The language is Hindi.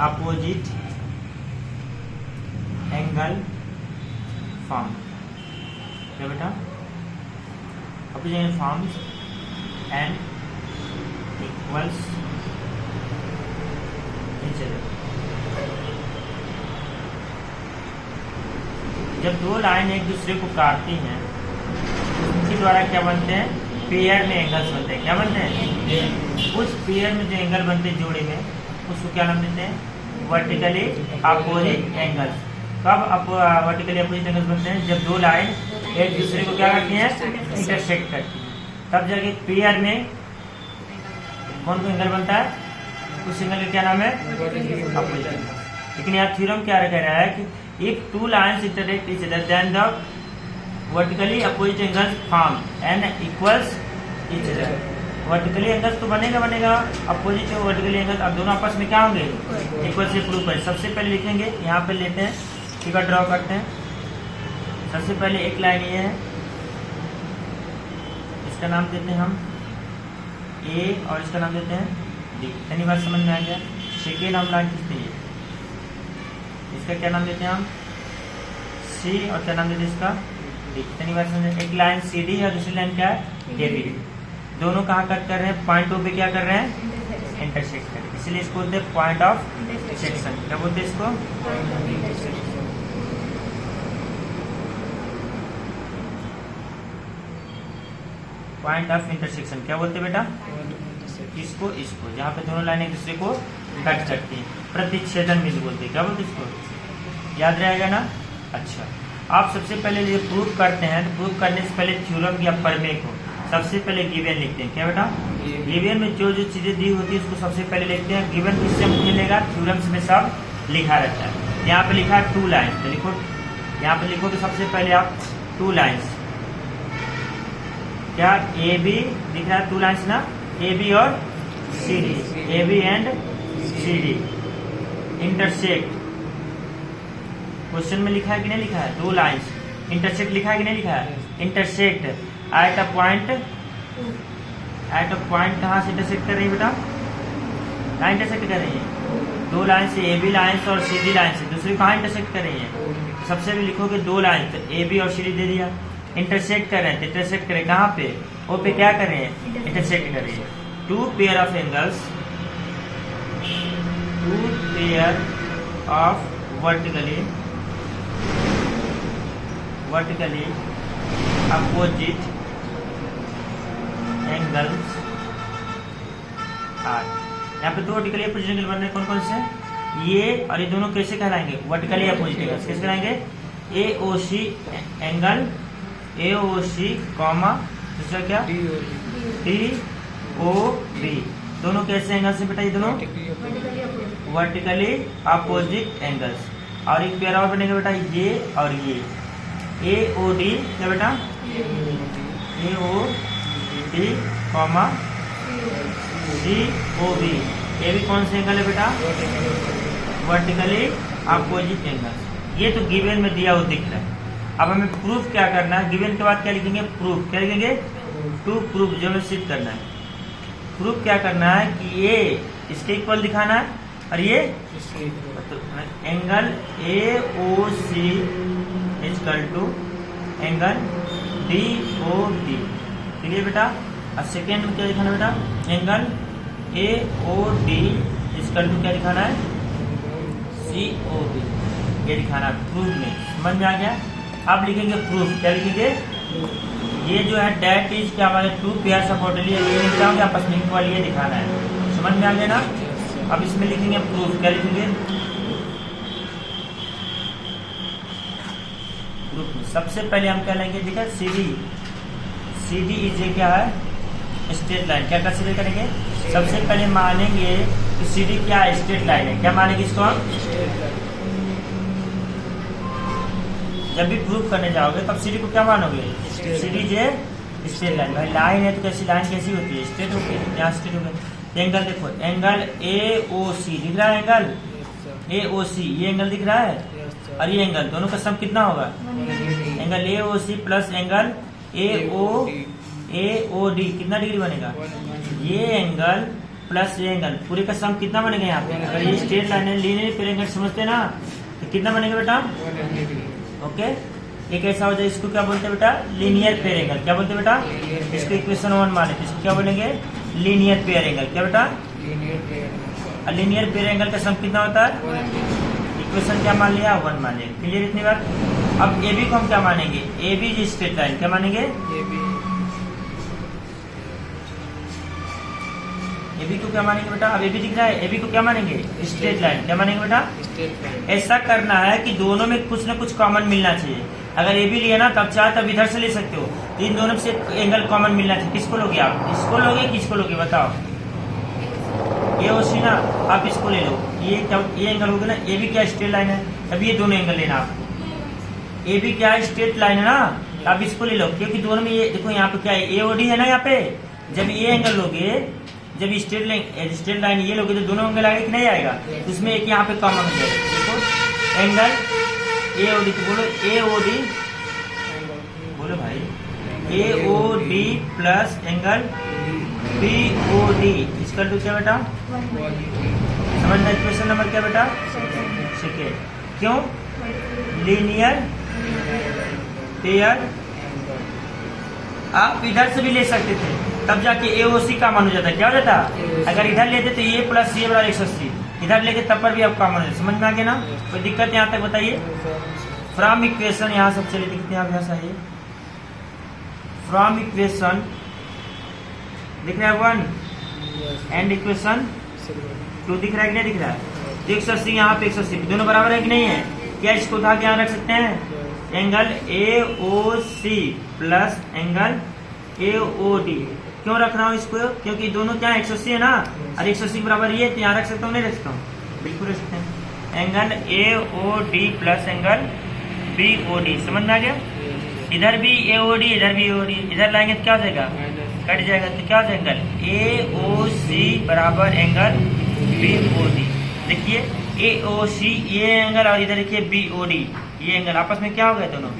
Opposite angle form. क्या बेटा? Opposite angle forms and equals each other. जब दो लाइन एक दूसरे को काटती हैं उनके द्वारा क्या बनते हैं? पेयर में एंगल्स बनते हैं। क्या बनते हैं? उस पेयर में जो एंगल बनते हैं जोड़े में, उसको क्या नाम देते हैं? Vertically opposite angles. कब वर्टिकली अपोजिट एंगल्स बनते हैं? जब दो लाइन एक दूसरे को क्या करती हैं? इंटरसेक्ट करती हैं। तब जाके पेयर में कौन सा एंगल बनता है? उस एंगल का क्या नाम है? Opposite angle. लेकिन यहाँ थ्योरम क्या कह रहा है कि if two lines intersect each other then the vertically opposite angles form and equals each other। Vertically angles तो बनेगा अपोजिट वर्टिकली एंगल्स अब दोनों आपस में क्या होंगे? इक्वल से प्रूव करें। सबसे पहले लिखेंगे, यहाँ पे लेते हैं, ठीक है, ड्रॉ करते हैं। सबसे पहले एक लाइन ये है, इसका नाम देते हैं हम ए और इसका नाम देते हैं डी। यानी बात समझ में आ गया? सेकेंड हम लाइन खींचते हैं, इसका क्या नाम देते हैं हम? सी और क्या नाम देते हैं इसका? डी। इतनी बात समझे? एक लाइन सी डी और दूसरी लाइन क्या है? A B. दोनों कहाँ कट कर रहे हैं? पॉइंट ओ पे क्या कर रहे हैं? इंटरसेक्ट कर रहे हैं। इसलिए इसको बोलते हैं पॉइंट ऑफ इंटरसेक्शन। क्या बोलते हैं इसको? Point of intersection. क्या बोलते हैं बेटा? इसको जहाँ पे दोनों लाइन एक दूसरे को कट करती है, प्रतिच्छेदन बिंदु बोलते हैं। क्या बोलते हैं इसको? याद रहेगा ना? अच्छा, आप सबसे पहले ये प्रूफ करते हैं तो प्रूफ करने से पहले थ्योरम या प्रमेय को सबसे पहले गिवन लिखते हैं। क्या बेटा? गिवन में जो जो चीजें दी होती है उसको सबसे पहले लिखते हैं। गिवन किससे मिलेगा? थ्योरम्स में सब लिखा रहता है। यहाँ पे लिखा है 2 लाइन्स, तो लिखो, यहाँ पे लिखो कि सबसे पहले आप 2 लाइन्स, क्या ए बी दिख रहा है? 2 लाइन्स ना, ए बी और C D, A B and C D intersect. Question में लिखा है कि नहीं लिखा है? 2 लाइन्स इंटरसेक्ट लिखा है कि नहीं लिखा है? Intersect at a point. At a point कहाँ से इंटरसेक्ट कर रही है बेटा? कहाँ इंटरसेक्ट कर रही है? 2 लाइन से, ए बी लाइन से और सी डी लाइन से। दूसरी कहाँ इंटरसेक्ट कर रही है? सबसे भी लिखोगे 2 लाइन, तो ए बी और सी डी दे दिया। इंटरसेक्ट कर रहे हैं, तो इंटरसेक्ट करें कहाँ पे? ओ पे क्या कर रहे हैं? इंटरसेक्ट कर रही है। 2 pair of angles, 2 pair of vertically opposite angles are. यहाँ पे 2 वर्टिकली अपोजिट एंगल बन रहे हैं। कौन कौन से? ये और ये दोनों कैसे कहलाएंगे? Vertically opposite angles. कैसे कहलाएंगे? ए O C angle, A O C comma दूसरा क्या? D O B. दोनों कैसे एंगल से बेटा? ये दोनों वर्टिकली अपोजिट एंगल्स। और एक पेयर और बनेगा बेटा, ये और ये, ए ओ डी। क्या बेटा? A O D comma D O B. ये भी कौन से एंगल है बेटा? Vertically opposite angles. ये तो गिवन में दिया हुआ दिख रहा है। अब हमें प्रूफ क्या करना है? गिवन के बाद क्या लिखेंगे? प्रूफ। क्या लिखेंगे? टू प्रूफ, जो हमें सिद्ध करना है। प्रूफ क्या करना है कि ये इसके इक्वल दिखाना है और ये तो angle A O C equal to angle D O D. Clear बेटा? और सेकेंड में क्या दिखाना बेटा? Angle A O D equal to क्या दिखाना है? C O B. ये दिखाना है प्रूफ में। समझ में आ गया? अब लिखेंगे प्रूफ। क्या लिखेंगे? ये जो है डेट इज क्या हमारे 2 पेयर्स ऑफ वर्टिकली होंगे आपस में इक्वल, ये दिखाना है। समझ में आ गया ना? अब इसमें लिखेंगे प्रूफ। क्या लिखेंगे? प्रूफ में सबसे पहले हम क्या लेंगे? देखा C D. C D is a क्या है? Straight line. क्या कंसीडर करेंगे? सबसे पहले मानेंगे कि सी डी क्या है? स्ट्रेट लाइन है। क्या मानेंगे इसको हम? जब भी प्रूफ करने जाओगे तब सी डी को क्या मानोगे? C D J straight line. भाई लाइन है तो कैसी लाइन कैसी होती है? स्ट्रेट होती है। यहाँ स्ट्रेट हो गई। एंगल देखो, एंगल ए ओ सी दिख रहा है? एंगल ए ओ सी, ये एंगल दिख रहा है और ये एंगल, दोनों का सम कितना होगा? Angle A O C plus angle A O D कितना डिग्री बनेगा? ये एंगल प्लस ये एंगल पूरे का सम कितना बनेगा यहाँ पे? अगर ये स्ट्रेट लाइन है, लीनियर पेयर एंगल समझते हैं ना, तो कितना बनेगा बेटा? ओके, एक ऐसा हो जाए, इसको क्या बोलते हैं बेटा? Linear pair angle. क्या बोलते हैं बेटा? इसको इक्वेशन 1 मान लेते हैं। इसको क्या बोलेंगे? Linear pair angle. क्या बेटा? लीनियर पेयर एंगल का सम कितना होता है? इक्वेशन क्या मान लिया? 1 मान लिया। क्लियर इतनी बात? अब ए बी को हम क्या मानेंगे? A B G straight line क्या मानेंगे? ए बी को क्या मानेंगे बेटा? अब ए बी दिख रहा है, ए बी को क्या मानेंगे? Straight line. क्या मानेंगे बेटा? ऐसा करना है कि दोनों में कुछ ना कुछ कॉमन मिलना चाहिए। अगर ए बी लिया ना, तब चाहे तब इधर से ले सकते हो, तो इन दोनों से एंगल कॉमन मिलना चाहिए। किसको लोगे आप? इसको लोगे, किसको लोगे बताओ? ये ओ सी ना, आप इसको ले लो। ये एंगल हो गया ना, ए बी क्या स्ट्रेट लाइन है, तब ये दोनों एंगल लेना आप। ए बी क्या स्ट्रेट लाइन है ना, आप इसको ले लो, क्योंकि दोनों में ये देखो यहाँ पे क्या है? ए ओ डी है ना यहाँ पे। जब ये एंगल लोगे, जब स्ट्रेट लाइन ये लोगे, तो दोनों एंगल आएगा कि नहीं आएगा? उसमें एक यहाँ पे कॉमन हो जाएगा। देखो एंगल ए ओ डी, तो बोलो ए ओ डी, बोलो भाई A O D plus angle B O D इसका टू क्या बेटा? समझना इक्वेशन नंबर क्या बेटा? सेकेंड। क्यों? Linear pair. आप इधर से भी ले सकते थे, तब जाके ए ओ सी कॉमन हो जाता है। क्या हो जाता? अगर इधर लेते तो ये प्लस ये बराबर 180, इधर लेके तब पर भी आप कॉमन हो जाता। समझ में आ गया ना? कोई दिक्कत यहाँ तक बताइए? फ्रॉम इक्वेशन यहाँ सब चले दिखते हैं, आप यहाँ से आइए। फ्रॉम इक्वेशन दिख रहा है 1 एंड इक्वेशन 2 दिख रहा है कि नहीं दिख रहा है? 180 यहाँ पे 180 दोनों बराबर है कि नहीं है? क्या इसको उठा के यहाँ रख सकते हैं? Angle A O C plus angle A O D. क्यों रख रहा हूँ इसको? क्योंकि दोनों क्या 180 है ना, और 180 बराबर ये, तो यहाँ रख सकता हूँ नहीं रख सकता हूँ? बिल्कुल रख सकते हैं। Angle A O D plus angle B O D. समझ में आ गया? इधर भी ए ओ डी, इधर भी ए ओ डी, इधर लाएंगे तो क्या हो जाएगा? कट जाएगा। तो क्या हो जाएगा? एंगल ए ओ सी बराबर एंगल बी ओ डी। देखिए ए ओ सी ये एंगल, और इधर देखिए बी ओ डी ये एंगल, आपस में क्या हो गया दोनों?